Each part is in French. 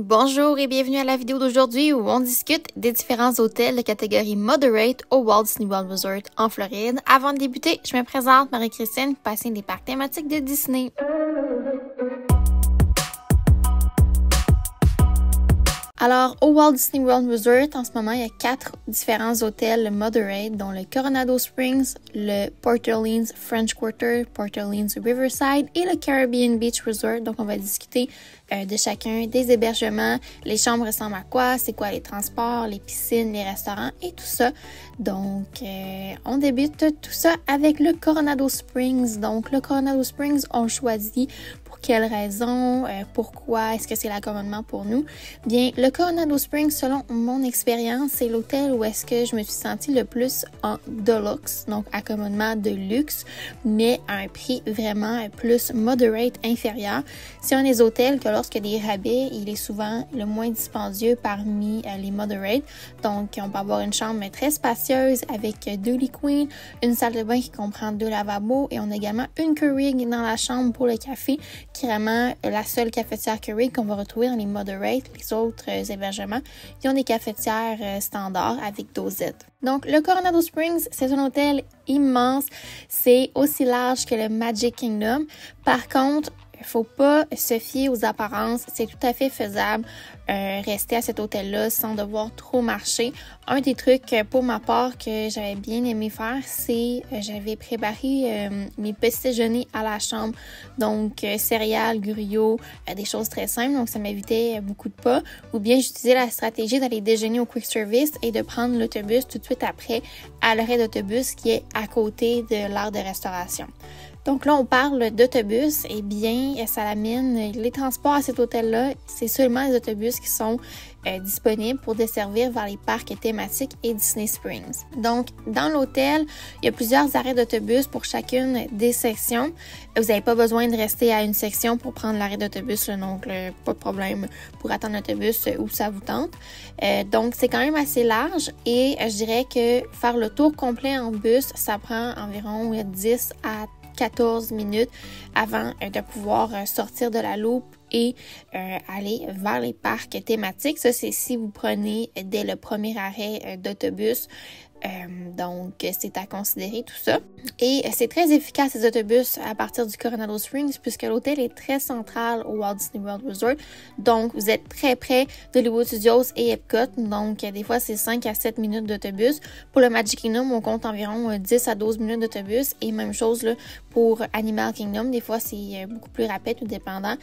Bonjour et bienvenue à la vidéo d'aujourd'hui où on discute des différents hôtels de catégorie Moderate au Walt Disney World Resort en Floride. Avant de débuter, je me présente Marie-Christine, passionnée des parcs thématiques de Disney. Alors, au Walt Disney World Resort, en ce moment, il y a 4 différents hôtels Moderate, dont le Coronado Springs, le Port Orleans French Quarter, Port Orleans Riverside et le Caribbean Beach Resort. Donc, on va discuter de chacun des hébergements, les chambres ressemblent à quoi, c'est quoi les transports, les piscines, les restaurants et tout ça. Donc, on débute tout ça avec le Coronado Springs. Donc, le Coronado Springs, on choisit pour quelles raisons, pourquoi, est-ce que c'est l'accommodement pour nous? Bien, le Coronado Springs, selon mon expérience, c'est l'hôtel où est-ce que je me suis sentie le plus en deluxe, donc accommodement de luxe, mais à un prix vraiment plus moderate, inférieur. C'est un des hôtels que lorsqu'il y a des rabais, il est souvent le moins dispendieux parmi les moderate. Donc, on peut avoir une chambre très spacieuse avec 2 lits queen, une salle de bain qui comprend 2 lavabos et on a également une Keurig dans la chambre pour le café, qui est vraiment la seule cafetière Keurig qu'on va retrouver dans les moderate. Les autres hébergements, ils ont des cafetières standards avec dosette. Donc, le Coronado Springs, c'est un hôtel immense. C'est aussi large que le Magic Kingdom. Par contre, il ne faut pas se fier aux apparences. C'est tout à fait faisable rester à cet hôtel-là sans devoir trop marcher. Un des trucs pour ma part que j'avais bien aimé faire, c'est j'avais préparé mes petits déjeuners à la chambre. Donc, céréales, griots, des choses très simples. Donc, ça m'évitait beaucoup de pas. Ou bien, j'utilisais la stratégie d'aller déjeuner au quick service et de prendre l'autobus tout de suite après à l'arrêt d'autobus qui est à côté de l'aire de restauration. Donc là, on parle d'autobus. Eh bien, ça l'amène. Les transports à cet hôtel-là, c'est seulement les autobus qui sont disponibles pour desservir vers les parcs thématiques et Disney Springs. Donc, dans l'hôtel, il y a plusieurs arrêts d'autobus pour chacune des sections. Vous n'avez pas besoin de rester à une section pour prendre l'arrêt d'autobus, donc pas de problème pour attendre l'autobus où ça vous tente. Donc, c'est quand même assez large et je dirais que faire le tour complet en bus, ça prend environ 10 à 14 minutes avant de pouvoir sortir de la loupe et aller vers les parcs thématiques. Ça, c'est si vous prenez dès le premier arrêt d'autobus. Donc, c'est à considérer tout ça. Et c'est très efficace ces autobus à partir du Coronado Springs puisque l'hôtel est très central au Walt Disney World Resort. Donc, vous êtes très près d'Hollywood Studios et Epcot. Donc, des fois, c'est 5 à 7 minutes d'autobus. Pour le Magic Kingdom, on compte environ 10 à 12 minutes d'autobus. Et même chose là, pour Animal Kingdom. Des fois, c'est beaucoup plus rapide, tout dépendant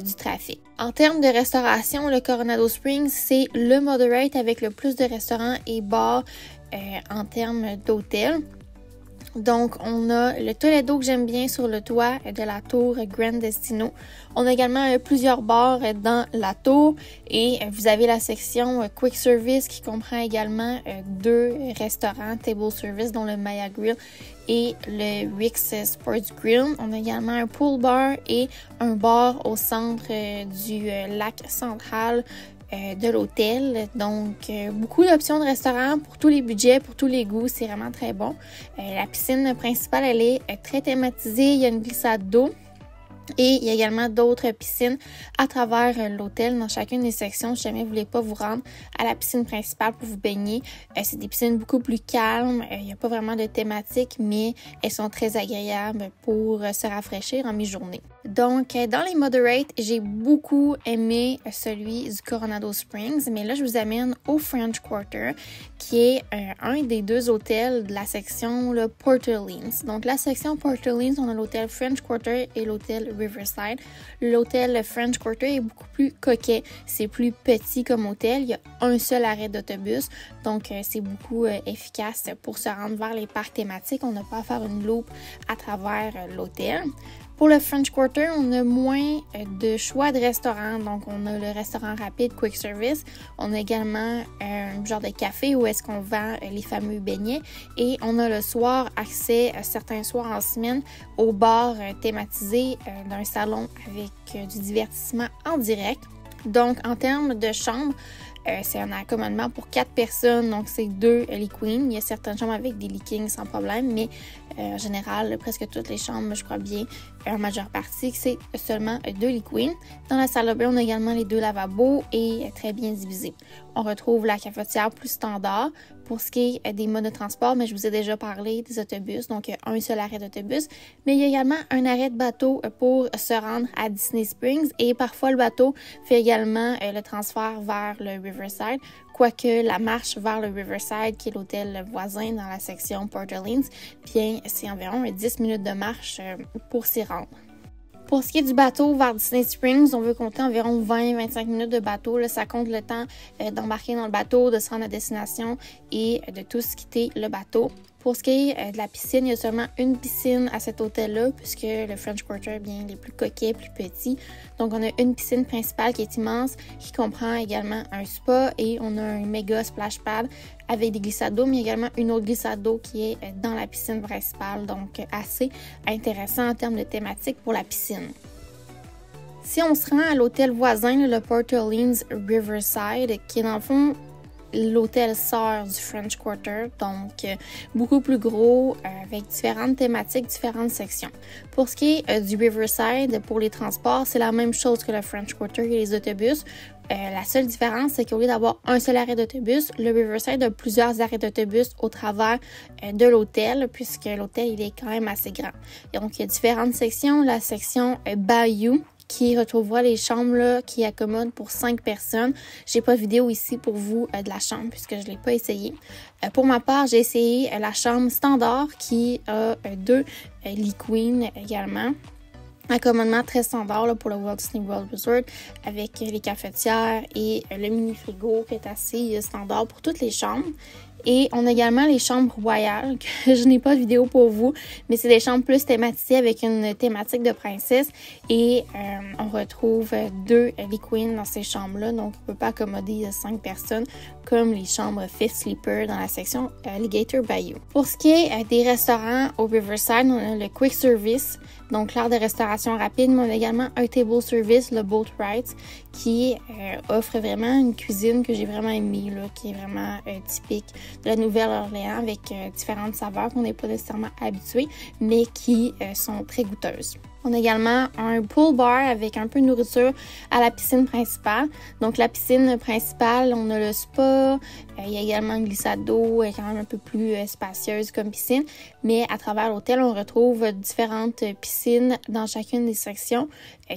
du trafic. En termes de restauration, le Coronado Springs, c'est le moderate avec le plus de restaurants et bars en termes d'hôtel. Donc, on a le Toledo que j'aime bien sur le toit de la tour Grand Destino. On a également plusieurs bars dans la tour et vous avez la section Quick Service qui comprend également 2 restaurants table service dont le Maya Grill et le Rick's Sports Grill. On a également un pool bar et un bar au centre du lac central de l'hôtel. Donc, beaucoup d'options de restaurants pour tous les budgets, pour tous les goûts. C'est vraiment très bon. La piscine principale, elle est très thématisée. Il y a une glissade d'eau. Et il y a également d'autres piscines à travers l'hôtel dans chacune des sections. Si jamais vous ne voulez pas vous rendre à la piscine principale pour vous baigner, c'est des piscines beaucoup plus calmes. Il n'y a pas vraiment de thématique, mais elles sont très agréables pour se rafraîchir en mi-journée. Donc, dans les moderate, j'ai beaucoup aimé celui du Coronado Springs, mais là, je vous amène au French Quarter, qui est un des 2 hôtels de la section le Port Orleans. Donc, la section Port Orleans, on a l'hôtel French Quarter et l'hôtel Riverside. L'hôtel French Quarter est beaucoup plus coquet. C'est plus petit comme hôtel. Il y a un seul arrêt d'autobus. Donc, c'est beaucoup efficace pour se rendre vers les parcs thématiques. On n'a pas à faire une loupe à travers l'hôtel. Pour le French Quarter, on a moins de choix de restaurants. Donc, on a le restaurant rapide Quick Service. On a également un genre de café où est-ce qu'on vend les fameux beignets. Et on a le soir accès, certains soirs en semaine, au bar thématisé d'un salon avec du divertissement en direct. Donc, en termes de chambres, c'est un accommodement pour 4 personnes, donc c'est 2 lits queen. Il y a certaines chambres avec des lits king sans problème, mais En général, presque toutes les chambres, je crois bien, en majeure partie, c'est seulement 2 lits queen. Dans la salle de bain, on a également les 2 lavabos et très bien divisés. On retrouve la cafetière plus standard. Pour ce qui est des modes de transport, mais je vous ai déjà parlé des autobus, donc un seul arrêt d'autobus. Mais il y a également un arrêt de bateau pour se rendre à Disney Springs et parfois le bateau fait également le transfert vers le Riverside, quoique la marche vers le Riverside, qui est l'hôtel voisin dans la section Port Orleans, bien c'est environ 10 minutes de marche pour s'y rendre. Pour ce qui est du bateau vers Disney Springs, on veut compter environ 20-25 minutes de bateau. Là, ça compte le temps d'embarquer dans le bateau, de se rendre à destination et de tous quitter le bateau. Pour ce qui est de la piscine, il y a seulement une piscine à cet hôtel-là, puisque le French Quarter, bien, les plus coquets, plus petits. Donc, on a une piscine principale qui est immense, qui comprend également un spa et on a un méga splash pad avec des glissades d'eau, mais également une autre glissade d'eau qui est dans la piscine principale. Donc, assez intéressant en termes de thématique pour la piscine. Si on se rend à l'hôtel voisin, le Port Orleans Riverside, qui est dans le fond l'hôtel sœur du French Quarter, donc beaucoup plus gros, avec différentes thématiques, différentes sections. Pour ce qui est du Riverside, pour les transports, c'est la même chose que le French Quarter et les autobus. La seule différence, c'est qu'au lieu d'avoir un seul arrêt d'autobus, le Riverside a plusieurs arrêts d'autobus au travers de l'hôtel, puisque l'hôtel il est quand même assez grand. Et donc, il y a différentes sections. La section Bayou, qui retrouvera les chambres là, qui accommodent pour 5 personnes. J'ai pas de vidéo ici pour vous de la chambre puisque je l'ai pas essayé. Pour ma part, j'ai essayé la chambre standard qui a 2 lits queen également. Accommodement très standard là, pour le Walt Disney World Resort avec les cafetières et le mini frigo qui est assez standard pour toutes les chambres. Et on a également les chambres royales, que je n'ai pas de vidéo pour vous, mais c'est des chambres plus thématisées avec une thématique de princesse. Et on retrouve 2 lits queen dans ces chambres-là, donc on ne peut pas accommoder 5 personnes comme les chambres Fifth Sleeper dans la section Alligator Bayou. Pour ce qui est des restaurants au Riverside, on a le Quick Service, donc l'art de restauration rapide, mais on a également un Table Service, le Boat Rides, qui offre vraiment une cuisine que j'ai vraiment aimée, là, qui est vraiment typique de la Nouvelle-Orléans avec différentes saveurs qu'on n'est pas nécessairement habitués, mais qui sont très goûteuses. On a également un pool bar avec un peu de nourriture à la piscine principale. Donc la piscine principale, on a le spa, il y a également une glissade d'eau, quand même un peu plus spacieuse comme piscine. Mais à travers l'hôtel, on retrouve différentes piscines dans chacune des sections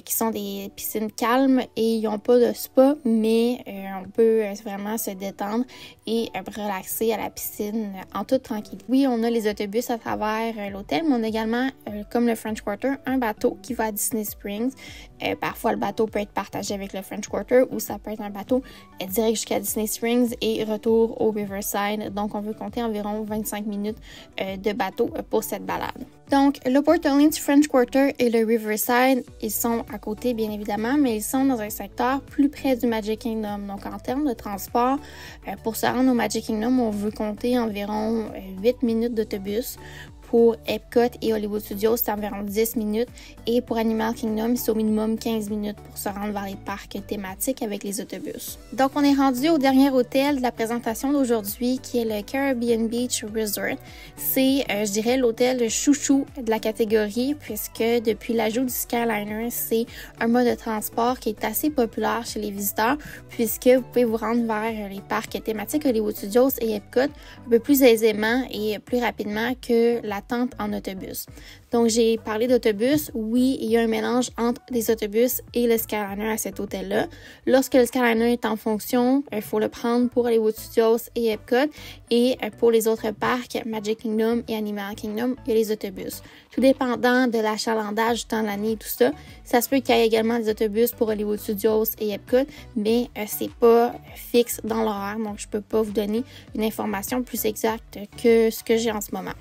qui sont des piscines calmes et ils n'ont pas de spa, mais on peut vraiment se détendre et relaxer à la piscine en toute tranquillité. Oui, on a les autobus à travers l'hôtel, mais on a également, comme le French Quarter, un bateau qui va à Disney Springs. Parfois, le bateau peut être partagé avec le French Quarter ou ça peut être un bateau direct jusqu'à Disney Springs et retour au Riverside. Donc, on veut compter environ 25 minutes de bateau pour cette balade. Donc, le Port Orleans French Quarter et le Riverside, ils sont à côté, bien évidemment, mais ils sont dans un secteur plus près du Magic Kingdom. Donc, en termes de transport, pour se rendre au Magic Kingdom, on veut compter environ 8 minutes d'autobus. Pour Epcot et Hollywood Studios, c'est environ 10 minutes. Et pour Animal Kingdom, c'est au minimum 15 minutes pour se rendre vers les parcs thématiques avec les autobus. Donc, on est rendu au dernier hôtel de la présentation d'aujourd'hui, qui est le Caribbean Beach Resort. C'est, je dirais, l'hôtel chouchou de la catégorie, puisque depuis l'ajout du Skyliner, c'est un mode de transport qui est assez populaire chez les visiteurs, puisque vous pouvez vous rendre vers les parcs thématiques Hollywood Studios et Epcot un peu plus aisément et plus rapidement que l'attente en autobus. Donc, j'ai parlé d'autobus. Oui, il y a un mélange entre les autobus et le Skyliner à cet hôtel-là. Lorsque le Skyliner est en fonction, il faut le prendre pour Hollywood Studios et Epcot. Et pour les autres parcs, Magic Kingdom et Animal Kingdom, il y a les autobus. Tout dépendant de l'achalandage du temps de l'année et tout ça, ça se peut qu'il y ait également des autobus pour Hollywood Studios et Epcot, mais c'est pas fixe dans l'horaire, donc je peux pas vous donner une information plus exacte que ce que j'ai en ce moment.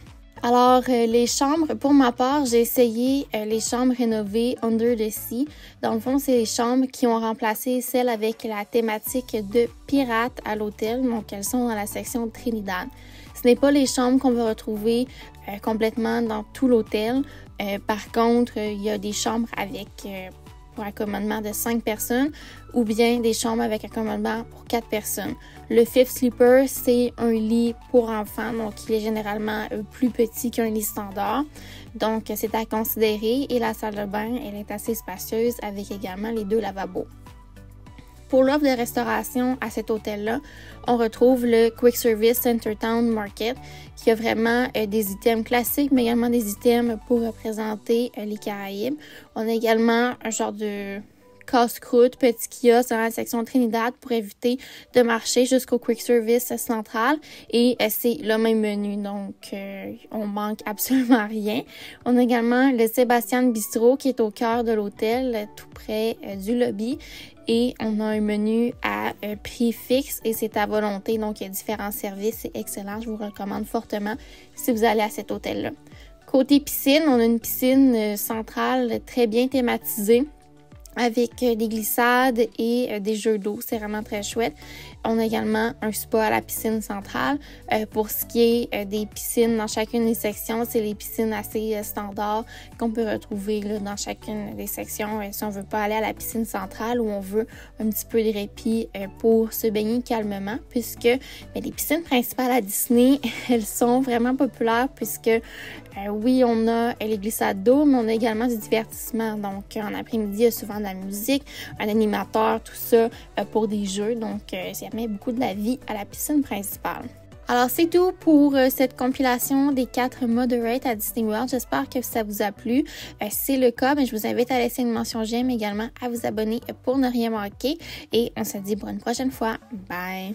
Alors, les chambres, pour ma part, j'ai essayé les chambres rénovées Under the Sea. Dans le fond, c'est les chambres qui ont remplacé celles avec la thématique de pirates à l'hôtel. Donc, elles sont dans la section Trinidad. Ce n'est pas les chambres qu'on va retrouver complètement dans tout l'hôtel. Par contre, il y a des chambres avec pour accommodement de 5 personnes ou bien des chambres avec accommodement pour 4 personnes. Le Fifth Sleeper, c'est un lit pour enfants, donc il est généralement plus petit qu'un lit standard. Donc, c'est à considérer. Et la salle de bain, elle est assez spacieuse avec également les 2 lavabos. Pour l'offre de restauration à cet hôtel-là, on retrouve le Quick Service Centertown Market qui a vraiment des items classiques, mais également des items pour représenter les Caraïbes. On a également un genre de casse-croûte, petit kiosque dans la section Trinidad pour éviter de marcher jusqu'au Quick Service central. Et c'est le même menu, donc on manque absolument rien. On a également le Sébastien Bistro qui est au cœur de l'hôtel, tout près du lobby. Et on a un menu à prix fixe et c'est à volonté. Donc, il y a différents services. C'est excellent. Je vous recommande fortement si vous allez à cet hôtel-là. Côté piscine, on a une piscine centrale très bien thématisée avec des glissades et des jeux d'eau. C'est vraiment très chouette. On a également un spa à la piscine centrale. Pour ce qui est des piscines dans chacune des sections, c'est les piscines assez standards qu'on peut retrouver là, dans chacune des sections. Si on veut pas aller à la piscine centrale ou on veut un petit peu de répit pour se baigner calmement, puisque les piscines principales à Disney, elles sont vraiment populaires puisque oui, on a les glissades d'eau, mais on a également du divertissement. Donc, en après-midi, il y a souvent de la musique, un animateur, tout ça pour des jeux. Donc, ça met beaucoup de la vie à la piscine principale. Alors, c'est tout pour cette compilation des 4 Moderate à Disney World. J'espère que ça vous a plu. Si c'est le cas, je vous invite à laisser une mention j'aime, également à vous abonner pour ne rien manquer. Et on se dit pour une prochaine fois. Bye!